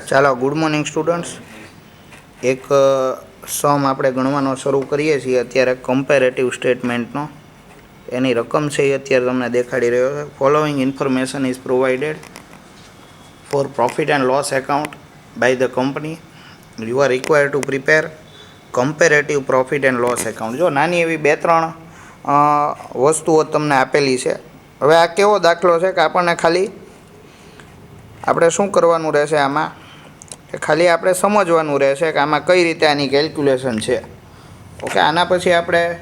ચાલો good morning students. એક સમ આપણે ગણવાનો શરૂ કરીએ છીએ અત્યારે કમ્પેરેટિવ સ્ટેટમેન્ટનો. એની રકમ છે એ અત્યારે તમને દેખાડી રહ્યો છે. Following information is provided for profit and loss account by the company. You are required to prepare comparative profit and loss account. જો નાની એવી 2-3 વસ્તુઓ તમને આપેલી છે. હવે આ કેવો દાખલો છે કે આપણને ખાલી આપણે શું કરવાનું રહેશે આમાં, કે ખાલી આપણે સમજવાનું રહેશે કે આમાં કઈ રીતે આની કેલ્ક્યુલેશન છે. ઓકે, આના પછી આપણે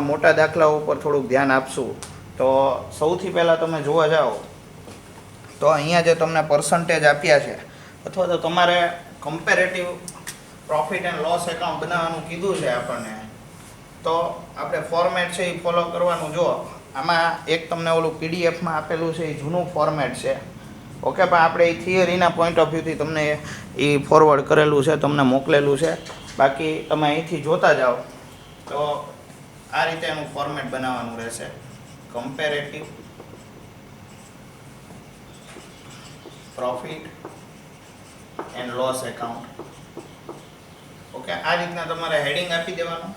મોટા દાખલાઓ ઉપર થોડુંક ધ્યાન આપશું. તો સૌથી પહેલાં તમે જોવા જાઓ તો અહીંયા જે તમને પર્સન્ટેજ આપ્યા છે અથવા તો તમારે comparative profit and loss account બનાવવાનું કીધું છે આપણને, તો આપણે ફોર્મેટ છે એ ફોલો કરવાનું. જો આમાં એક તમને ઓલું પીડીએફમાં આપેલું છે એ જૂનું ફોર્મેટ છે. ઓકે, પણ આપણે એ થિયરીના પોઈન્ટ ઓફ વ્યૂથી તમને એ ફોરવર્ડ કરેલું છે, તમને મોકલેલું છે. બાકી તમે અહીંથી જોતા જાઓ તો આ રીતે એનું ફોર્મેટ બનાવવાનું રહેશે. Comparative profit and loss account. Okay, આ રીતના તમારે હેડિંગ આપી દેવાનું.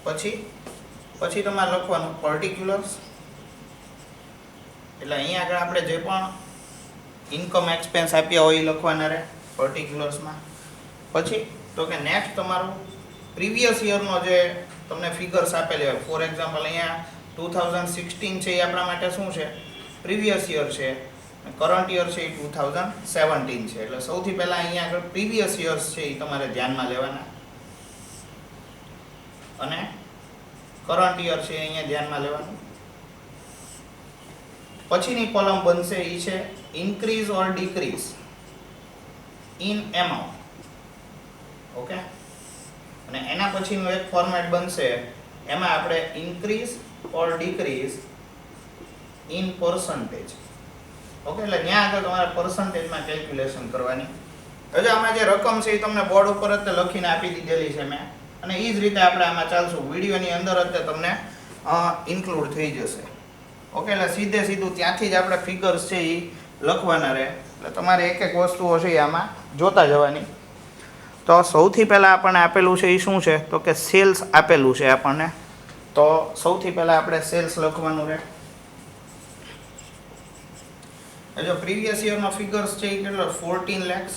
પછી તમારે લખવાનું પર્ટિક્યુલર્સ. એટલે અહીંયા આગળ આપણે જે પણ ઇન્કમ એક્સપેન્સ આપ્યા હોય એ લખવાના રહે પર્ટિક્યુલર્સમાં. પછી તો કે નેક્સ્ટ તમારું પ્રીવિયસ યરનો જે તમને ફિગર્સ આપેલી હોય, ફોર એક્ઝામ્પલ અહીંયા 2016 છે એ આપણા માટે શું છે, પ્રીવિયસ યર છે. કરંટ યર છે એ 2017 છે. એટલે સૌથી પહેલાં અહીંયા આગળ પ્રીવિયસ યર્સ છે એ તમારે ધ્યાનમાં લેવાના અને કરંટ યર છે અહીંયા ધ્યાનમાં લેવાનું. પછીની કોલમ બનશે એ છે increase or decrease in amount. Okay, અને એના પછીનું એક ફોર્મેટ બનશે, એમાં આપણે increase or decrease in percentage. Okay, એટલે ત્યાં આગળ તમારે પર્સન્ટેજમાં કેલ્ક્યુલેશન કરવાની. હજુ આમાં જે રકમ છે એ તમને બોર્ડ ઉપર જ લખીને આપી દીધેલી છે મેં, અને એ જ રીતે આપણે આમાં ચાલશું. વિડીયોની અંદર જ તમને ઇન્ક્લુડ થઈ જશે. ઓકે, એટલે સીધું ત્યાંથી જ આપણે ફિગર્સ છે એ લખવાના રહે. એટલે તમારે એક એક વસ્તુઓ છે એ આમાં જોતા જવાની. તો સૌથી પહેલાં આપણને આપેલું છે એ શું છે, તો કે સેલ્સ આપેલું છે આપણને. તો સૌથી પહેલાં આપણે સેલ્સ લખવાનું રહે. જો પ્રીવિયસ યરનો ફિગર્સ છે એ કેટલો 14 lakhs.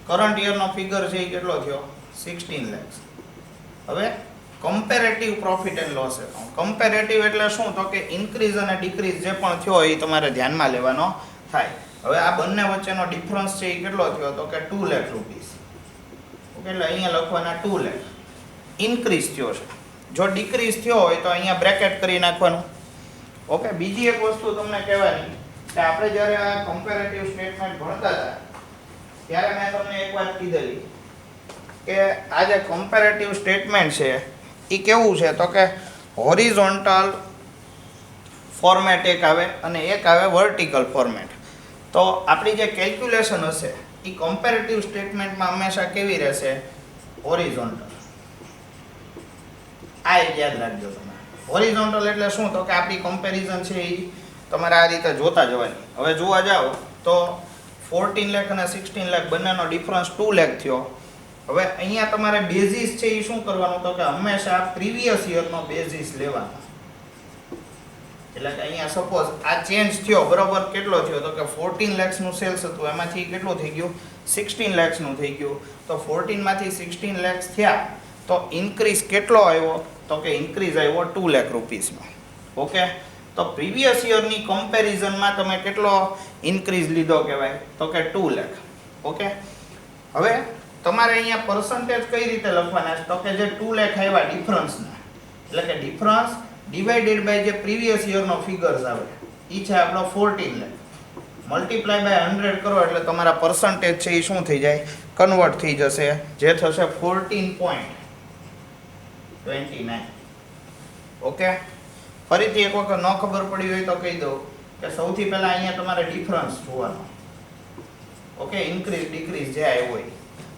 કરંટ યરનો ફિગર છે એ કેટલો થયો 16 lakhs. હવે comparative profit and loss account. Comparative એટલે શું, તો કે ઇન્ક્રીઝ અને ડિક્રીઝ જે પણ થયો એ તમારે ધ્યાનમાં લેવાનો થાય. હવે આ બંને વચ્ચેનો ડિફરન્સ છે એ કેટલો થયો, તો કે 2 lakh રૂપીસ. ઓકે, એટલે અહીંયા લખવાના 2 lakh. ઇન્ક્રીઝ થયો છે. જો ડિક્રીઝ થયો હોય તો અહીંયા બ્રેકેટ કરી નાખવાનું. ઓકે, બીજી એક વસ્તુ તમને કહેવાની કે આપણે જ્યારે આ કમ્પેરેટિવ સ્ટેટમેન્ટ ભણતા હતા ત્યારે મેં તમને એક વાત કીધેલી કે આ જે કમ્પેરેટિવ સ્ટેટમેન્ટ છે એ કેવું છે, તો કે હોરિઝોન્ટલ ફોર્મેટ એક આવે અને એક આવે વર્ટિકલ ફોર્મેટ. તો આપણી જે કેલ્ક્યુલેશન હશે એ કમ્પેરેટિવ સ્ટેટમેન્ટમાં હંમેશા કેવી રહેશે, હોરિઝોન્ટલ. આ યાદ રાખજો તમે. હોરિઝોન્ટલ એટલે શું, તો કે આપણી કમ્પેરિઝન છે એ તમારે આ રીતે જોતા જવાની. હવે જોવા જાઓ તો 14 લાખ અને 16 લાખ બંનેનો ડિફરન્સ 2 લાખ થયો. હવે અહીંયા તમારે બેઝિસ છે એ શું કરવાનું, તો કે હંમેશા પ્રીવિયસ યરનો બેઝિસ લેવાનો. એટલે કે અહીંયા સપોઝ આ ચેન્જ થયો બરોબર, કેટલો થયો, તો કે 14 lakhsનું સેલ્સ હતું, એમાંથી કેટલું થઈ ગયું 16 lakhsનું થઈ ગયું. તો 14 માંથી 16 lakhs થયા તો ઇન્ક્રીઝ કેટલો આવ્યો, તો કે ઇન્ક્રીઝ આવ્યો 2 lakh રૂપીસનો. ઓકે, તો પ્રીવિયસ યરની કમ્પેરિઝનમાં તમે કેટલો ઇન્ક્રીઝ લીધો કહેવાય, તો કે 2 lakh. ઓકે, હવે તમારે અહીંયા પર્સન્ટેજ કઈ રીતે લખવાના છે, તો કે જે 2 lakh આવ્યા ડિફરન્સના, એટલે કે ડિફરન્સ ડિવાઇડેડ બાય જે પ્રીવિયસ યરનો ફિગર્સ આવે એ છે આપણો 14 lakh. મલ્ટીપ્લાય બાય 100 કરો એટલે તમારા પર્સન્ટેજ છે એ શું થઈ જાય, કન્વર્ટ થઈ જશે, જે થશે 14.29. ઓકે, ફરીથી એક વખત ન ખબર પડી હોય તો કહી દઉં કે સૌથી પહેલાં અહીંયા તમારે ડિફરન્સ જોવાનો. ઓકે, ઇન્ક્રીઝ ડિક્રીઝ જે આવ્યો હોય,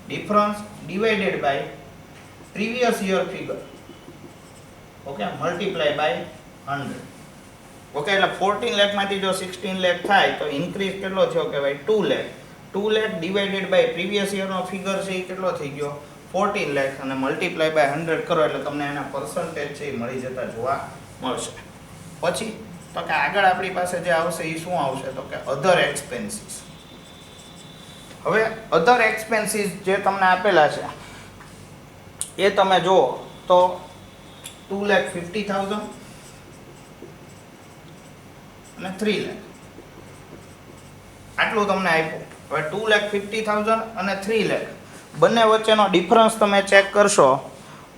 difference divided by previous year figure. Okay, multiply by 100. Okay, એટલે 14 લાખમાંથી જો 16 લાખ થાય તો ઇન્ક્રીઝ કેટલો થયો કહેવાય 2 lakh. 2 lakh divided by previous યરનો ફિગર છે એ કેટલો થઈ ગયો 14 લાખ અને મલ્ટીપ્લાય બાય 100 કરો એટલે તમને એના પર્સન્ટેજ છે એ મળી જતા જોવા મળશે. પછી તો કે આગળ આપણી પાસે જે આવશે એ શું આવશે તો કે અધર એક્સપેન્સીસ. હવે અધર એક્સપેન્સીસ જે તમને આપેલા છે એ તમે જુઓ તો 2,50,000 અને 3 લાખ આટલું તમને આપ્યું. હવે 2,50,000 અને 3 લાખ બંને વચ્ચેનો ડિફરન્સ તમે ચેક કરશો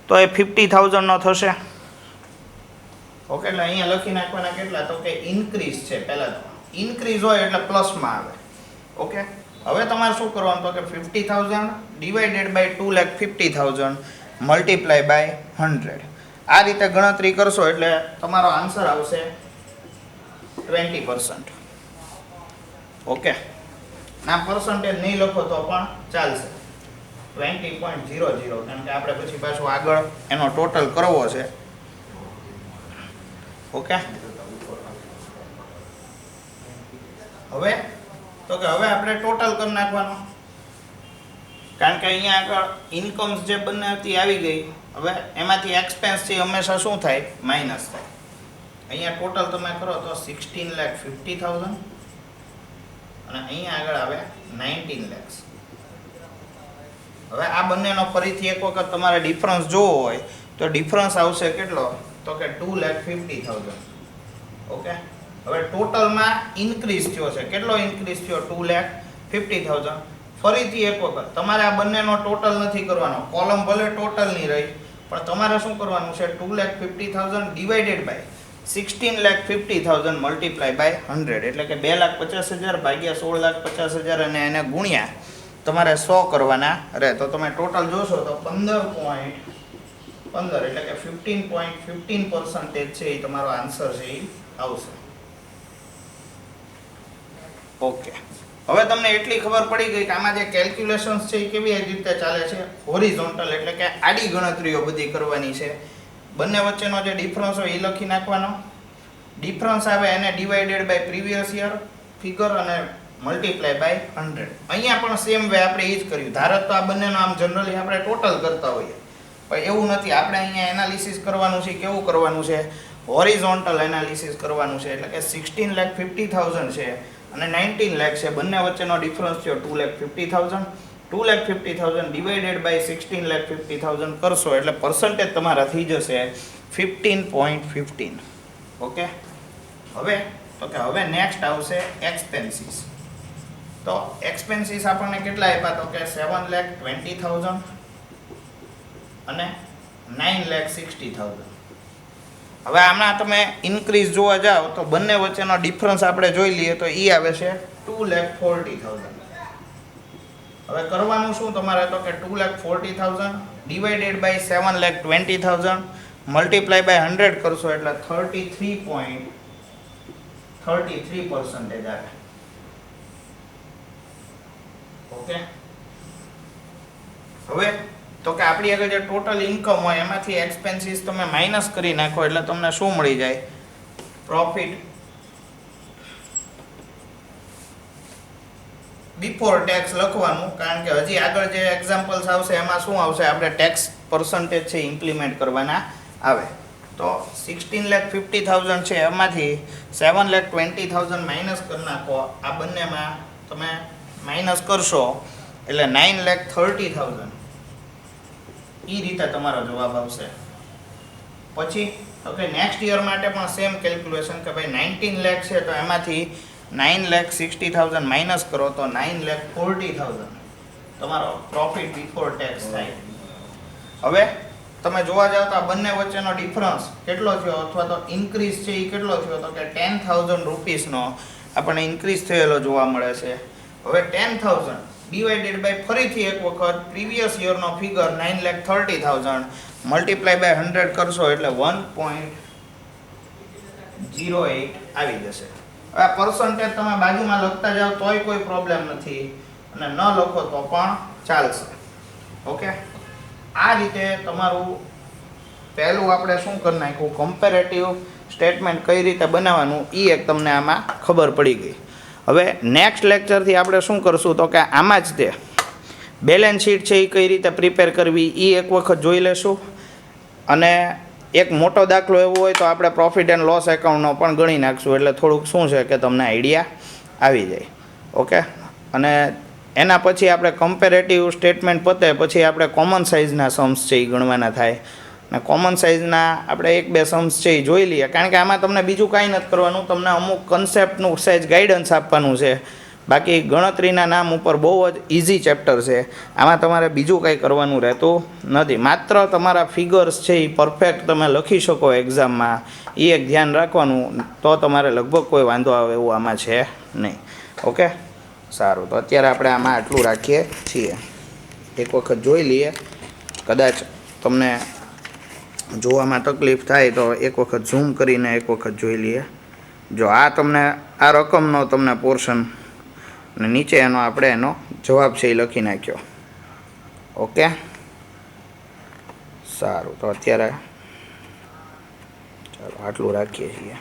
તો એ 50,000 નો થશે. ઓકે, એટલે અહીંયા લખી નાખવાના કેટલા તો કે ઇન્ક્રીઝ છે. પહેલા તો ઇન્ક્રીઝ હોય એટલે પ્લસમાં આવે. ઓકે, હવે તમારે શું કરવાનું તો કે 50,000 ડિવાઇડેડ બાય 2,50,000 મલ્ટીપ્લાય બાય 100. આ રીતે ગણતરી કરશો એટલે તમારો આન્સર આવશે 20%. ઓકે, ના પર્સન્ટેજ નહીં લખો તો પણ ચાલશે 20.00, કારણ કે આપણે પછી પાછું આગળ એનો ટોટલ કરવો છે. ઓકે, હવે તો કે હવે આપણે ટોટલ કરી નાખવાનું, કારણ કે અહીંયા આગળ ઇન્કમ્સ જે બંને હતી આવી ગઈ. હવે એમાંથી એક્સપેન્સ છે હંમેશા શું થાય માઇનસ થાય. અહીંયા ટોટલ તમે કરો તો 16,50,000 અને અહીંયા આગળ આવે 19 lakhs. હવે આ બંનેનો ફરીથી એક વખત તમારે ડિફરન્સ જોવો હોય તો ડિફરન્સ આવશે કેટલો તો કે 2,50,000. ઓકે, હવે ટોટલમાં ઇન્ક્રીઝ થયો છે. કેટલો ઇન્ક્રીઝ થયો 2,50,000. ફરીથી એક વખત તમારે આ બંનેનો ટોટલ નથી કરવાનો. કોલમ ભલે ટોટલની રહી પણ તમારે શું કરવાનું છે 2,50,000 ડિવાઇડેડ બાય 16,50,000 મલ્ટીપ્લાય બાય 100 એટલે કે 2,50,000 ભાગ્યા 16,50,000 અને એને ગુણ્યા તમારે 100 કરવાના રહે. તો તમે ટોટલ જોશો તો 15.15 એટલે કે 15.15% છે એ તમારો આન્સર છે એ આવશે. ઓકે, હવે તમને એટલી ખબર પડી ગઈ કે આમાં જે કેલ્ક્યુલેશન્સ છે એ કેવી રીતે ચાલે છે. હોરિઝોન્ટલ એટલે કે આડી ગણતરીઓ બધી કરવાની છે. બંને વચ્ચેનો જે ડિફરન્સ હોય એ લખી નાખવાનો. ડિફરન્સ આવે એને divided by previous year figure અને મલ્ટીપ્લાય બાય 100. અહીંયા પણ સેમ વે આપણે એ જ કર્યું. ધારો તો આ બંનેનો આમ જનરલી આપણે ટોટલ કરતા હોઈએ પણ એવું નથી. આપણે અહીંયા એનાલિસિસ કરવાનું છે. કેવું કરવાનું છે હોરિઝોન્ટલ એનાલિસિસ કરવાનું છે. એટલે કે 16,50,000 છે અને 19 લાખ છે. બંને વચ્ચેનો ડિફરન્સ થયો 2,50,000. 2,50,000 ડિવાઇડેડ બાય 16,50,000 કરશો એટલે પર્સન્ટેજ તમારા થઈ જશે 15.15. ઓકે, હવે તો કે હવે નેક્સ્ટ આવશે એક્સપેન્સીસ. તો એક્સપેન્સીસ આપણને કેટલા આપ્યા તો કે 7,20,000 અને 9,60,000. હવે આમાં તમે ઇન્ક્રીઝ જોવા જાઓ તો બંને વચ્ચેનો ડિફરન્સ આપણે જોઈ લઈએ તો એ આવે છે 2,40,000. હવે કરવાનું શું તમારે તો કે 2,40,000 ડિવાઇડેડ બાય 7,20,000 મલ્ટીપ્લાય બાય 100 કરશો એટલે 33.33% આવે. ઓકે, હવે તો કે આપણી આગળ જે ટોટલ ઇન્કમ હોય એમાંથી એક્સપેન્સીસ તમે માઇનસ કરી નાખો એટલે તમને શું મળી જાય પ્રોફિટ બિફોર ટેક્સ લખવાનું. કારણ કે હજી આગળ જે એક્ઝામ્પલ્સ આવશે એમાં શું આવશે આપણે ટેક્સ પર્સન્ટેજ છે ઇમ્પ્લિમેન્ટ કરવાના આવે. તો 16,50,000 છે એમાંથી 7,20,000 માઇનસ કરી નાખો. આ બંનેમાં તમે માઇનસ કરશો એટલે 9,30,000 એ રીતે તમારો જવાબ આવશે. પછી ઓકે, નેક્સ્ટ યર માટે પણ સેમ કેલ્ક્યુલેશન કે ભાઈ 19 લાખ છે તો એમાંથી 9,60,000 માઇનસ કરો તો 9,40,000 તમારો પ્રોફિટ બિફોર ટેક્સ થાય. હવે તમે જોવા જાવ તો આ બંને વચ્ચેનો ડિફરન્સ કેટલો થયો અથવા તો ઇન્ક્રીઝ છે એ કેટલો થયો તો કે 10,000 રૂપીસનો આપણને ઇન્ક્રીઝ થયેલો જોવા મળે છે. હવે 10,000 ડિવાઇડેડ બાય ફરીથી એક વખત પ્રીવિયસ યરનો ફિગર 9,30,000 મલ્ટીપ્લાય બાય 100 કરશો એટલે 1.08 આવી જશે. હવે આ પર્સન્ટેજ તમે બાજુમાં લખતા જાઓ તોય કોઈ પ્રોબ્લેમ નથી અને ન લખો તો પણ ચાલશે. ઓકે, આ રીતે તમારું પહેલું આપણે શું કરી નાખ્યું કમ્પેરેટિવ સ્ટેટમેન્ટ કઈ રીતે બનાવવાનું એ એક તમને આમાં ખબર પડી ગઈ. હવે નેક્સ્ટ લેક્ચરથી આપણે શું કરશું તો કે આમાં જ તે બેલેન્સ શીટ છે એ કઈ રીતે પ્રિપેર કરવી એ એક વખત જોઈ લેશું. અને એક મોટો દાખલો એવો હોય તો આપણે પ્રોફિટ એન્ડ લોસ એકાઉન્ટનો પણ ગણી નાખશું, એટલે થોડુંક શું છે કે તમને આઈડિયા આવી જાય. ઓકે. અને એના પછી આપણે કમ્પેરેટિવ સ્ટેટમેન્ટ પતે પછી આપણે કોમન સાઇઝના સમ્સ છે એ ગણવાના થાય. અને કોમન સાઇઝના આપણે 1-2 સમ્સ છે એ જોઈ લઈએ, કારણ કે આમાં તમને બીજું કાંઈ નથી કરવાનું, તમને અમુક કન્સેપ્ટનું સહેજ ગાઈડન્સ આપવાનું છે. બાકી ગણતરીના નામ ઉપર બહુ જ ઇઝી ચેપ્ટર છે. આમાં તમારે બીજું કાંઈ કરવાનું રહેતું નથી. માત્ર તમારા ફિગર્સ છે એ પરફેક્ટ તમે લખી શકો એક્ઝામમાં, એ એક ધ્યાન રાખવાનું, તો તમારે લગભગ કોઈ વાંધો આવે એવું આમાં છે નહીં. ઓકે, સારું. તો અત્યારે આપણે આમાં આટલું રાખીએ છીએ. એક વખત જોઈ લઈએ, કદાચ તમને જોવામાં તકલીફ થાય તો એક વખત ઝૂમ કરીને એક વખત જોઈ લઈએ. જો આ તમને આ રકમનો તમને પોર્શન અને નીચે એનો જવાબ છે એ લખી નાખ્યો. ઓકે, સારું. તો અત્યારે ચાલો આટલું રાખીએ છીએ.